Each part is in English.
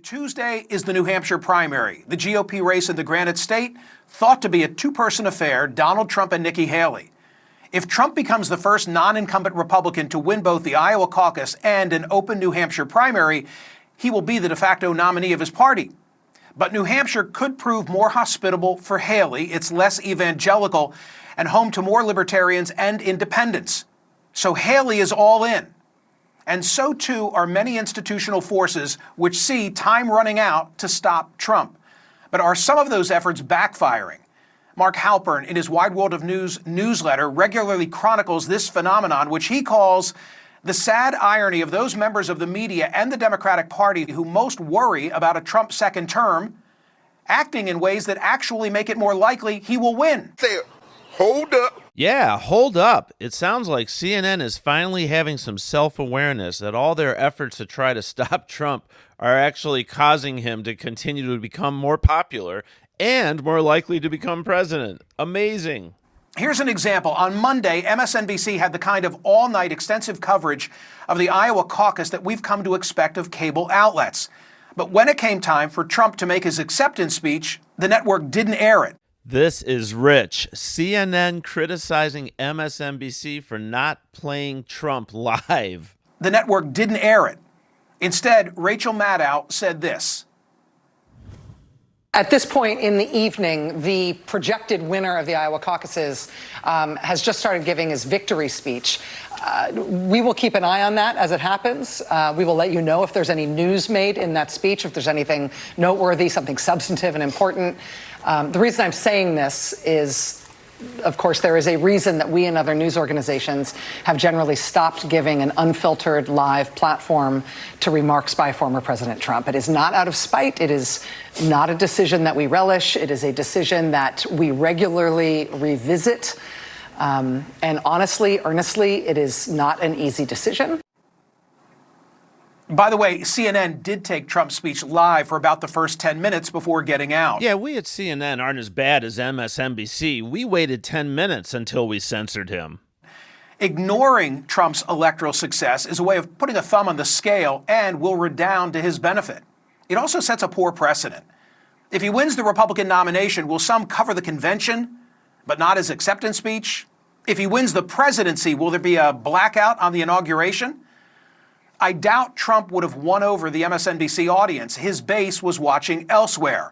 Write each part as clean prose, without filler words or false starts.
Tuesday is the New Hampshire primary, the GOP race in the Granite State, thought to be a two-person affair, Donald Trump and Nikki Haley. If Trump becomes the first non-incumbent Republican to win both the Iowa caucus and an open New Hampshire primary, he will be the de facto nominee of his party. But New Hampshire could prove more hospitable for Haley. It's less evangelical and home to more libertarians and independents. So Haley is all in. And so too are many institutional forces which see time running out to stop Trump. But are some of those efforts backfiring? Mark Halpern, in his Wide World of News newsletter, regularly chronicles this phenomenon, which he calls the sad irony of those members of the media and the Democratic Party who most worry about a Trump second term, acting in ways that actually make it more likely he will win. Say, hold up. Yeah, hold up. It sounds like CNN is finally having some self-awareness that all their efforts to try to stop Trump are actually causing him to continue to become more popular and more likely to become president. Amazing. Here's an example. On Monday, MSNBC had the kind of all-night extensive coverage of the Iowa caucus that we've come to expect of cable outlets. But when it came time for Trump to make his acceptance speech, the network didn't air it. This is rich. CNN criticizing MSNBC for not playing Trump live. The network didn't air it. Instead, Rachel Maddow said this. At this point in the evening, the projected winner of the Iowa caucuses has just started giving his victory speech. We will keep an eye on that as it happens. We will let you know if there's any news made in that speech, if there's anything noteworthy, something substantive and important. The reason I'm saying this is, of course, there is a reason that we and other news organizations have generally stopped giving an unfiltered live platform to remarks by former President Trump. It is not out of spite. It is not a decision that we relish. It is a decision that we regularly revisit. And honestly, earnestly, it is not an easy decision. By the way, CNN did take Trump's speech live for about the first 10 minutes before getting out. Yeah, we at CNN aren't as bad as MSNBC. We waited 10 minutes until we censored him. Ignoring Trump's electoral success is a way of putting a thumb on the scale and will redound to his benefit. It also sets a poor precedent. If he wins the Republican nomination, will some cover the convention, but not his acceptance speech? If he wins the presidency, will there be a blackout on the inauguration? I doubt Trump would have won over the MSNBC audience. His base was watching elsewhere.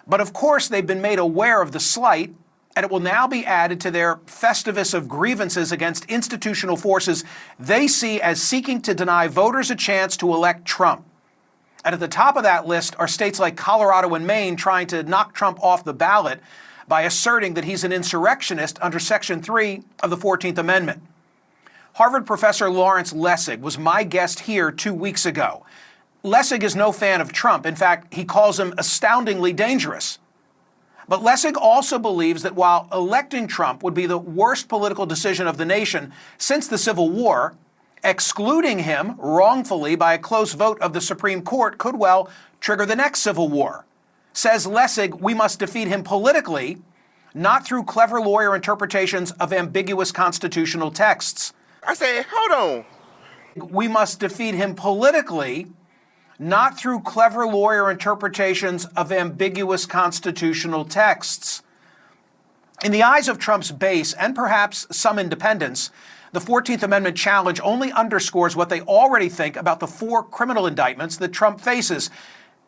But of course, they've been made aware of the slight, and it will now be added to their festivus of grievances against institutional forces they see as seeking to deny voters a chance to elect Trump. And at the top of that list are states like Colorado and Maine trying to knock Trump off the ballot by asserting that he's an insurrectionist under Section 3 of the 14th Amendment. Harvard professor Lawrence Lessig was my guest here 2 weeks ago. Lessig is no fan of Trump. In fact, he calls him astoundingly dangerous. But Lessig also believes that while electing Trump would be the worst political decision of the nation since the Civil War, excluding him wrongfully by a close vote of the Supreme Court could well trigger the next Civil War. Says Lessig, we must defeat him politically, not through clever lawyer interpretations of ambiguous constitutional texts. I said, hold on. We must defeat him politically, not through clever lawyer interpretations of ambiguous constitutional texts. In the eyes of Trump's base, and perhaps some independents, the 14th Amendment challenge only underscores what they already think about the 4 criminal indictments that Trump faces,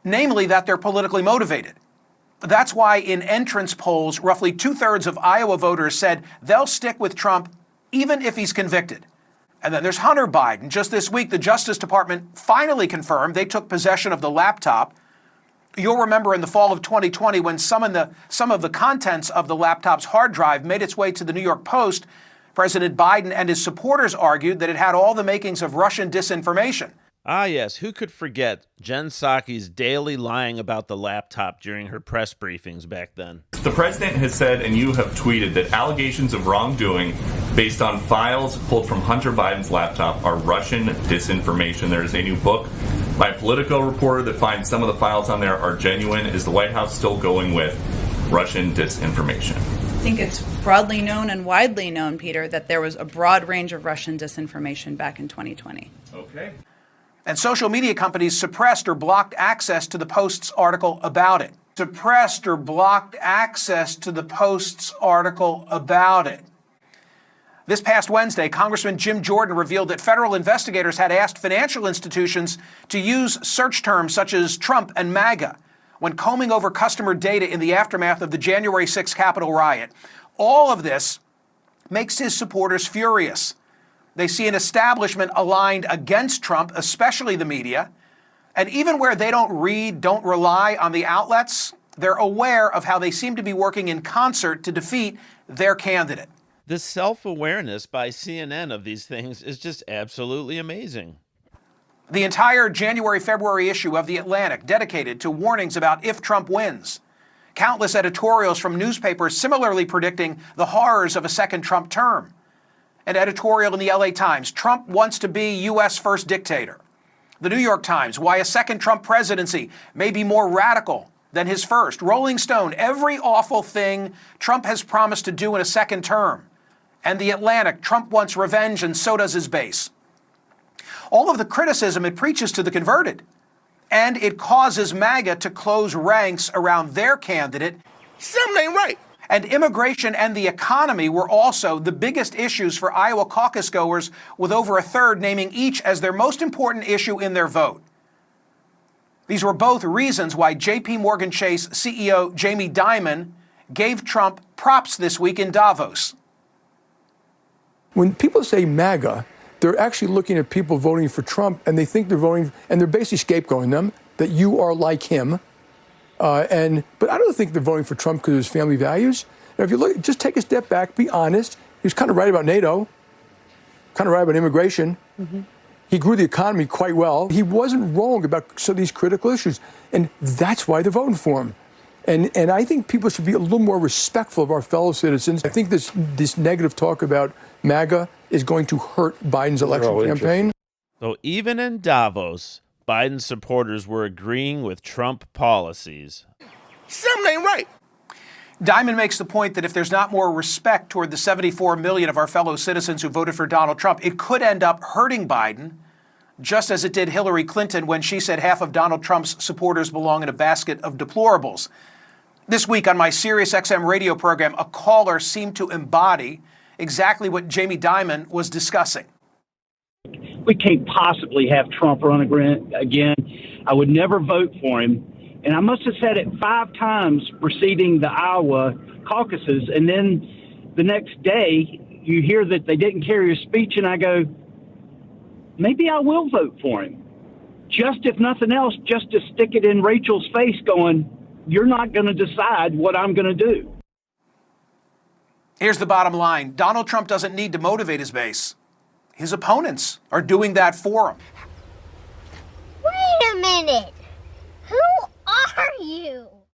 namely that they're politically motivated. That's why in entrance polls, roughly 2/3 of Iowa voters said they'll stick with Trump even if he's convicted. And then there's Hunter Biden. Just this week, the Justice Department finally confirmed they took possession of the laptop. You'll remember in the fall of 2020 when some of the contents of the laptop's hard drive made its way to the New York Post, President Biden and his supporters argued that it had all the makings of Russian disinformation. Ah, yes. Who could forget Jen Psaki's daily lying about the laptop during her press briefings back then? The president has said, and you have tweeted, that allegations of wrongdoing based on files pulled from Hunter Biden's laptop are Russian disinformation. There is a new book by a Politico reporter that finds some of the files on there are genuine. Is the White House still going with Russian disinformation? I think it's broadly known and widely known, Peter, that there was a broad range of Russian disinformation back in 2020. Okay. And social media companies suppressed or blocked access to the Post's article about it. Suppressed or blocked access to the Post's article about it. This past Wednesday, Congressman Jim Jordan revealed that federal investigators had asked financial institutions to use search terms such as Trump and MAGA when combing over customer data in the aftermath of the January 6th Capitol riot. All of this makes his supporters furious. They see an establishment aligned against Trump, especially the media. And even where they don't read, don't rely on the outlets, they're aware of how they seem to be working in concert to defeat their candidate. This self-awareness by CNN of these things is just absolutely amazing. The entire January-February issue of The Atlantic dedicated to warnings about if Trump wins. Countless editorials from newspapers similarly predicting the horrors of a second Trump term. An editorial in the LA Times, Trump wants to be U.S. first dictator. The New York Times, why a second Trump presidency may be more radical than his first. Rolling Stone, every awful thing Trump has promised to do in a second term. And The Atlantic, Trump wants revenge and so does his base. All of the criticism it preaches to the converted. And it causes MAGA to close ranks around their candidate. Something ain't right. And immigration and the economy were also the biggest issues for Iowa caucus goers, with over a third naming each as their most important issue in their vote. These were both reasons why J.P. Morgan Chase CEO Jamie Dimon gave Trump props this week in Davos. When people say MAGA, they're actually looking at people voting for Trump, and they think they're voting, and they're basically scapegoating them, that you are like him. But I don't think they're voting for Trump because of his family values. And if you look, just take a step back, be honest. He was kind of right about NATO, kind of right about immigration. Mm-hmm. He grew the economy quite well. He wasn't wrong about some of these critical issues, and that's why they're voting for him. And I think people should be a little more respectful of our fellow citizens. I think this negative talk about MAGA is going to hurt Biden's election campaign. So even in Davos, Biden supporters were agreeing with Trump policies. Something ain't right. Dimon makes the point that if there's not more respect toward the 74 million of our fellow citizens who voted for Donald Trump, it could end up hurting Biden, just as it did Hillary Clinton when she said half of Donald Trump's supporters belong in a basket of deplorables. This week on my SiriusXM radio program, a caller seemed to embody exactly what Jamie Dimon was discussing. We can't possibly have Trump run again. I would never vote for him. And I must have said it 5 times preceding the Iowa caucuses. And then the next day, you hear that they didn't carry his speech, and I go, maybe I will vote for him. Just if nothing else, just to stick it in Rachel's face going, you're not going to decide what I'm going to do. Here's the bottom line. Donald Trump doesn't need to motivate his base. His opponents are doing that for him. Wait a minute.